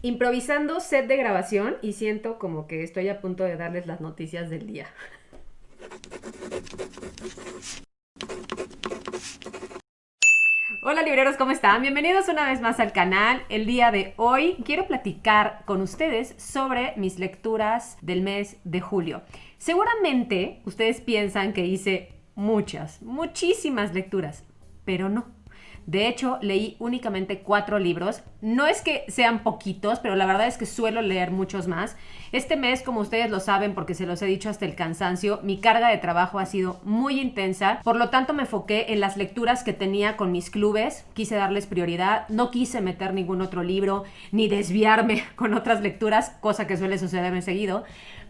Improvisando set de grabación y siento como que estoy a punto de darles las noticias del día. Hola libreros, ¿cómo están? Bienvenidos una vez más al canal. El día de hoy quiero platicar con ustedes sobre mis lecturas del mes de julio. Seguramente ustedes piensan que hice muchísimas lecturas, pero no. De hecho, leí únicamente 4 libros. No es que sean poquitos, pero la verdad es que suelo leer muchos más. Este mes, como ustedes lo saben, porque se los he dicho hasta el cansancio, mi carga de trabajo ha sido muy intensa. Por lo tanto, me enfoqué en las lecturas que tenía con mis clubes. Quise darles prioridad. No quise meter ningún otro libro, ni desviarme con otras lecturas, cosa que suele sucederme seguido.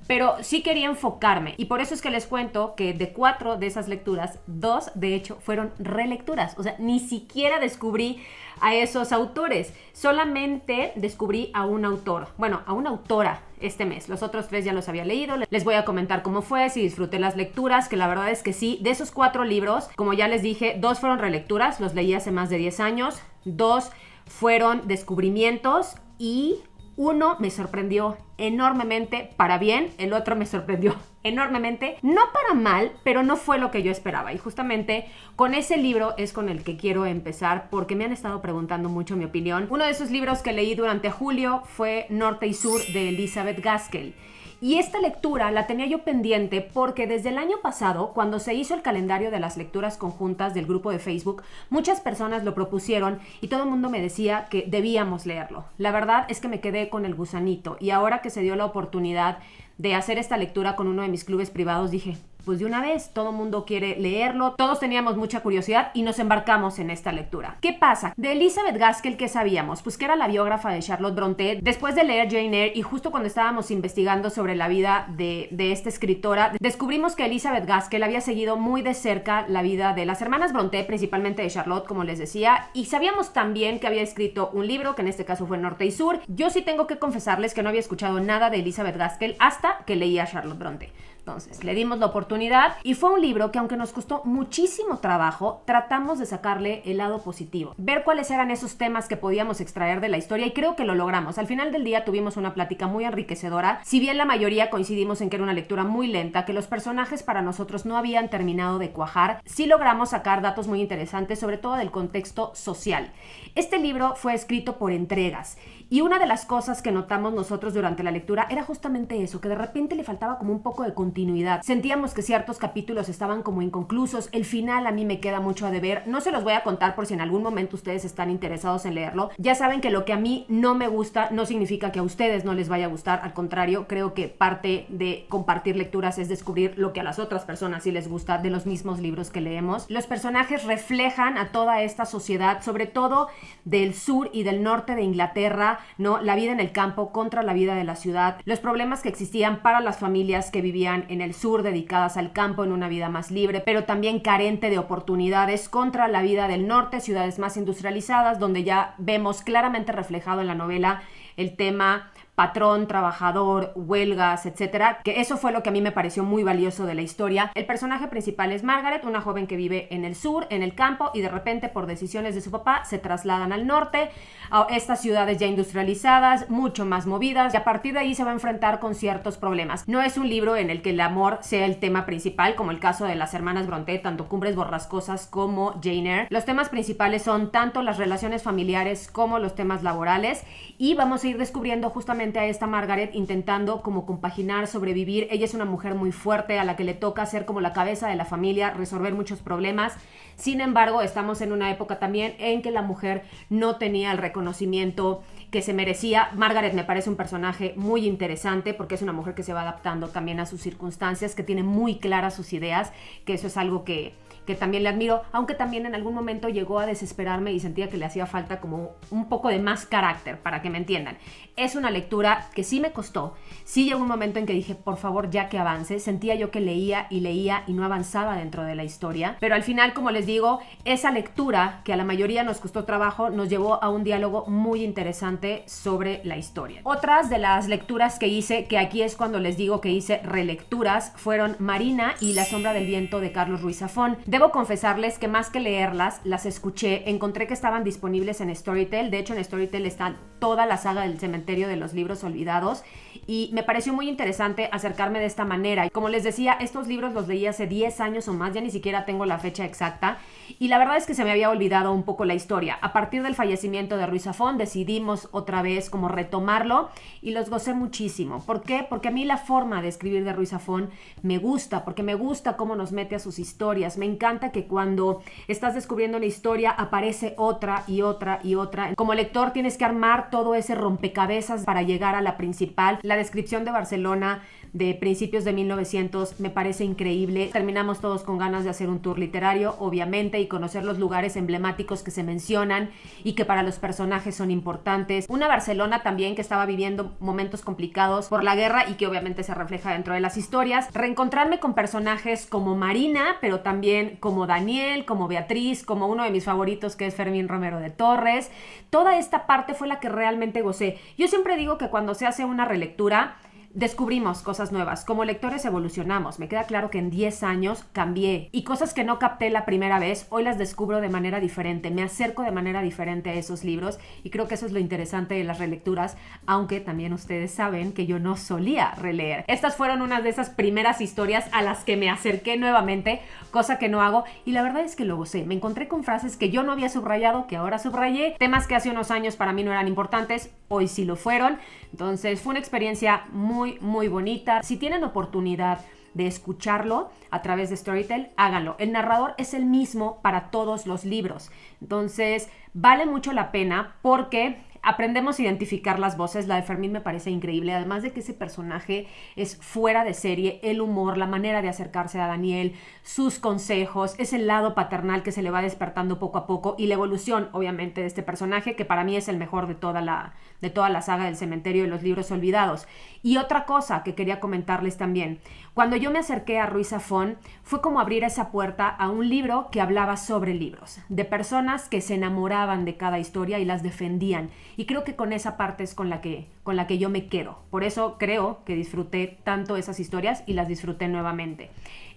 Pero sí quería enfocarme y por eso es que les cuento que de 4 de esas lecturas, 2 de hecho fueron relecturas. O sea, ni siquiera descubrí a esos autores, solamente descubrí a un autor, bueno, a una autora este mes. Los otros 3 ya los había leído. Les voy a comentar cómo fue, si disfruté las lecturas, que la verdad es que sí. De esos 4 libros, como ya les dije, 2 fueron relecturas, los leí hace más de 10 años, 2 fueron descubrimientos y uno me sorprendió enormemente para bien, el otro me sorprendió enormemente, no para mal, pero no fue lo que yo esperaba. Y justamente con ese libro es con el que quiero empezar porque me han estado preguntando mucho mi opinión. Uno de esos libros que leí durante julio fue Norte y Sur de Elizabeth Gaskell. Y esta lectura la tenía yo pendiente porque desde el año pasado, cuando se hizo el calendario de las lecturas conjuntas del grupo de Facebook, muchas personas lo propusieron y todo el mundo me decía que debíamos leerlo. La verdad es que me quedé con el gusanito y ahora que se dio la oportunidad de hacer esta lectura con uno de mis clubes privados, dije, pues de una vez, todo el mundo quiere leerlo, todos teníamos mucha curiosidad y nos embarcamos en esta lectura. ¿Qué pasa? De Elizabeth Gaskell, ¿qué sabíamos? Pues que era la biógrafa de Charlotte Brontë. Después de leer Jane Eyre y justo cuando estábamos investigando sobre la vida de esta escritora, descubrimos que Elizabeth Gaskell había seguido muy de cerca la vida de las hermanas Brontë, principalmente de Charlotte, como les decía, y sabíamos también que había escrito un libro, que en este caso fue Norte y Sur. Yo sí tengo que confesarles que no había escuchado nada de Elizabeth Gaskell hasta que leí a Charlotte Brontë. Entonces, le dimos la oportunidad y fue un libro que, aunque nos costó muchísimo trabajo, tratamos de sacarle el lado positivo, ver cuáles eran esos temas que podíamos extraer de la historia y creo que lo logramos. Al final del día tuvimos una plática muy enriquecedora. Si bien la mayoría coincidimos en que era una lectura muy lenta, que los personajes para nosotros no habían terminado de cuajar, sí logramos sacar datos muy interesantes, sobre todo del contexto social. Este libro fue escrito por entregas y una de las cosas que notamos nosotros durante la lectura era justamente eso, que de repente le faltaba como un poco de continuidad. Sentíamos que ciertos capítulos estaban como inconclusos. El final a mí me queda mucho a deber. No se los voy a contar por si en algún momento ustedes están interesados en leerlo. Ya saben que lo que a mí no me gusta no significa que a ustedes no les vaya a gustar. Al contrario, creo que parte de compartir lecturas es descubrir lo que a las otras personas sí les gusta de los mismos libros que leemos. Los personajes reflejan a toda esta sociedad, sobre todo del sur y del norte de Inglaterra, ¿no? La vida en el campo contra la vida de la ciudad, los problemas que existían para las familias que vivían en el sur dedicadas al campo en una vida más libre, pero también carente de oportunidades, contra la vida del norte, ciudades más industrializadas, donde ya vemos claramente reflejado en la novela el tema patrón, trabajador, huelgas, etcétera, que eso fue lo que a mí me pareció muy valioso de la historia. El personaje principal es Margaret, una joven que vive en el sur, en el campo, y de repente por decisiones de su papá se trasladan al norte, a estas ciudades ya industrializadas, mucho más movidas, y a partir de ahí se va a enfrentar con ciertos problemas. No es un libro en el que el amor sea el tema principal, como el caso de las hermanas Brontë, tanto Cumbres Borrascosas como Jane Eyre. Los temas principales son tanto las relaciones familiares como los temas laborales, y vamos a ir descubriendo justamente a esta Margaret intentando como compaginar, sobrevivir. Ella es una mujer muy fuerte a la que le toca ser como la cabeza de la familia, resolver muchos problemas. Sin embargo, estamos en una época también en que la mujer no tenía el reconocimiento que se merecía. Margaret me parece un personaje muy interesante porque es una mujer que se va adaptando también a sus circunstancias, que tiene muy claras sus ideas, que eso es algo que también le admiro, aunque también en algún momento llegó a desesperarme y sentía que le hacía falta como un poco de más carácter, para que me entiendan. Es una lectura que sí me costó, sí llegó un momento en que dije, por favor, ya que avance. Sentía yo que leía y no avanzaba dentro de la historia, pero al final, como les digo, esa lectura que a la mayoría nos costó trabajo, nos llevó a un diálogo muy interesante sobre la historia. Otras de las lecturas que hice, que aquí es cuando les digo que hice relecturas, fueron Marina y La sombra del viento de Carlos Ruiz Zafón. Debo confesarles que más que leerlas, las escuché, encontré que estaban disponibles en Storytel. De hecho, en Storytel está toda la saga del Cementerio de los Libros Olvidados y me pareció muy interesante acercarme de esta manera. Como les decía, estos libros los leí hace 10 años o más, ya ni siquiera tengo la fecha exacta, y la verdad es que se me había olvidado un poco la historia. A partir del fallecimiento de Ruiz Zafón decidimos otra vez como retomarlo y los gocé muchísimo. ¿Por qué? Porque a mí la forma de escribir de Ruiz Zafón me gusta, porque me gusta cómo nos mete a sus historias. Me encanta que cuando estás descubriendo una historia aparece otra y otra y otra. Como lector tienes que armar todo ese rompecabezas para llegar a la principal. La descripción de Barcelona de principios de 1900 me parece increíble. Terminamos todos con ganas de hacer un tour literario, obviamente, y conocer los lugares emblemáticos que se mencionan y que para los personajes son importantes. Una Barcelona también que estaba viviendo momentos complicados por la guerra y que obviamente se refleja dentro de las historias. Reencontrarme con personajes como Marina, pero también como Daniel, como Beatriz, como uno de mis favoritos que es Fermín Romero de Torres. Toda esta parte fue la que realmente gocé. Yo siempre digo que cuando se hace una relectura descubrimos cosas nuevas. Como lectores evolucionamos. Me queda claro que en 10 años cambié y cosas que no capté la primera vez, hoy las descubro de manera diferente. Me acerco de manera diferente a esos libros y creo que eso es lo interesante de las relecturas, aunque también ustedes saben que yo no solía releer. Estas fueron unas de esas primeras historias a las que me acerqué nuevamente, cosa que no hago, y la verdad es que lo gocé. Me encontré con frases que yo no había subrayado, que ahora subrayé, temas que hace unos años para mí no eran importantes, hoy sí lo fueron. Entonces fue una experiencia muy bonita. Si tienen oportunidad de escucharlo a través de Storytel, háganlo. El narrador es el mismo para todos los libros. Entonces vale mucho la pena porque aprendemos a identificar las voces. La de Fermín me parece increíble, además de que ese personaje es fuera de serie. El humor, la manera de acercarse a Daniel, sus consejos, es el lado paternal que se le va despertando poco a poco y la evolución, obviamente, de este personaje, que para mí es el mejor de toda la saga del Cementerio de los Libros Olvidados. Y otra cosa que quería comentarles también, cuando yo me acerqué a Ruiz Zafón, fue como abrir esa puerta a un libro que hablaba sobre libros, de personas que se enamoraban de cada historia y las defendían. Y creo que con esa parte es con la que yo me quedo. Por eso creo que disfruté tanto esas historias y las disfruté nuevamente.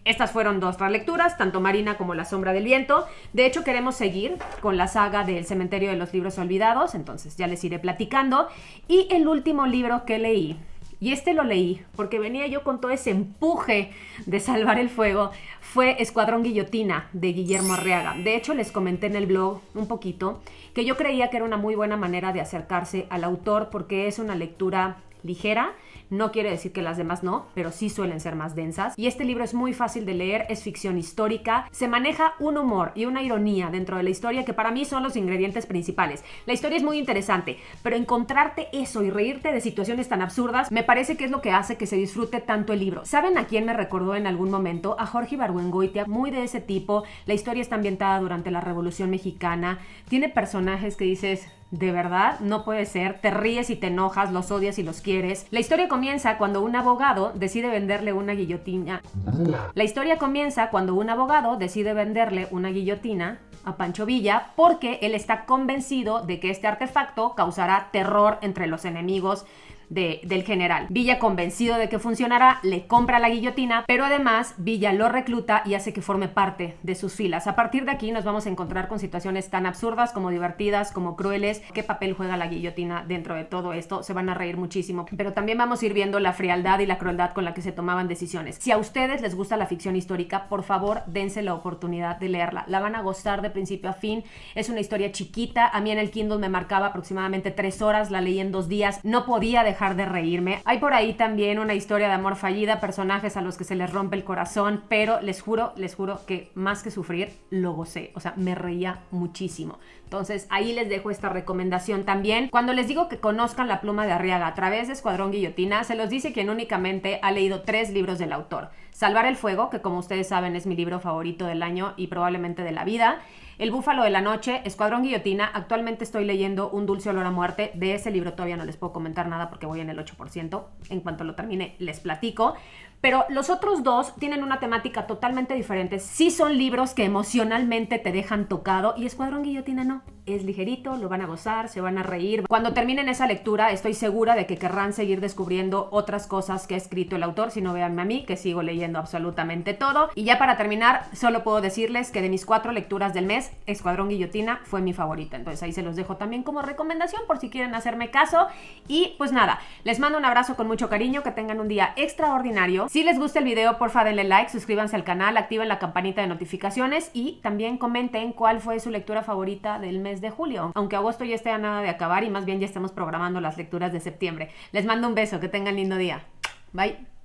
Estas fueron 2 relecturas, tanto Marina como La Sombra del Viento. De hecho, queremos seguir con la saga del Cementerio de los Libros Olvidados, entonces ya les iré platicando. Y el último libro que leí, y este lo leí porque venía yo con todo ese empuje de salvar el fuego, fue Escuadrón Guillotina de Guillermo Arriaga. De hecho, les comenté en el blog un poquito que yo creía que era una muy buena manera de acercarse al autor porque es una lectura ligera. No quiere decir que las demás no, pero sí suelen ser más densas. Y este libro es muy fácil de leer, es ficción histórica. Se maneja un humor y una ironía dentro de la historia que para mí son los ingredientes principales. La historia es muy interesante, pero encontrarte eso y reírte de situaciones tan absurdas me parece que es lo que hace que se disfrute tanto el libro. ¿Saben a quién me recordó en algún momento? A Jorge Ibargüengoitia, muy de ese tipo. La historia está ambientada durante la Revolución Mexicana. Tiene personajes que dices, de verdad, no puede ser. Te ríes y te enojas, los odias y los quieres. La historia comienza cuando un abogado decide venderle una guillotina. La historia comienza cuando un abogado decide venderle una guillotina a Pancho Villa porque él está convencido de que este artefacto causará terror entre los enemigos del general. Villa, convencido de que funcionará, le compra la guillotina, pero además Villa lo recluta y hace que forme parte de sus filas. A partir de aquí nos vamos a encontrar con situaciones tan absurdas como divertidas, como crueles. ¿Qué papel juega la guillotina dentro de todo esto? Se van a reír muchísimo, pero también vamos a ir viendo la frialdad y la crueldad con la que se tomaban decisiones. Si a ustedes les gusta la ficción histórica, por favor, dense la oportunidad de leerla. La van a gozar de principio a fin. Es una historia chiquita. A mí en el Kindle me marcaba aproximadamente 3 horas. La leí en 2 días. No podía dejar de reírme. Hay por ahí también una historia de amor fallida, personajes a los que se les rompe el corazón, pero les juro que más que sufrir, lo gocé. O sea, me reía muchísimo. Entonces, ahí les dejo esta recomendación también. Cuando les digo que conozcan la pluma de Arriaga a través de Escuadrón Guillotina, se los dice quien únicamente ha leído 3 libros del autor. Salvar el fuego, que como ustedes saben es mi libro favorito del año y probablemente de la vida. El Búfalo de la Noche, Escuadrón Guillotina. Actualmente estoy leyendo Un Dulce Olor a Muerte. De ese libro todavía no les puedo comentar nada porque voy en el 8%. En cuanto lo termine, les platico. pero los otros dos tienen una temática totalmente diferente. Sí son libros que emocionalmente te dejan tocado y Escuadrón Guillotina no. Es ligerito, lo van a gozar, se van a reír. Cuando terminen esa lectura, estoy segura de que querrán seguir descubriendo otras cosas que ha escrito el autor. Si no, véanme a mí, que sigo leyendo absolutamente todo. Y ya para terminar, solo puedo decirles que de mis 4 lecturas del mes, Escuadrón Guillotina fue mi favorita. Entonces ahí se los dejo también como recomendación por si quieren hacerme caso. Y pues nada, les mando un abrazo con mucho cariño, que tengan un día extraordinario. Si les gusta el video, porfa denle like, suscríbanse al canal, activen la campanita de notificaciones y también comenten cuál fue su lectura favorita del mes de julio, aunque agosto ya esté a nada de acabar y más bien ya estemos programando las lecturas de septiembre. Les mando un beso, que tengan lindo día. Bye.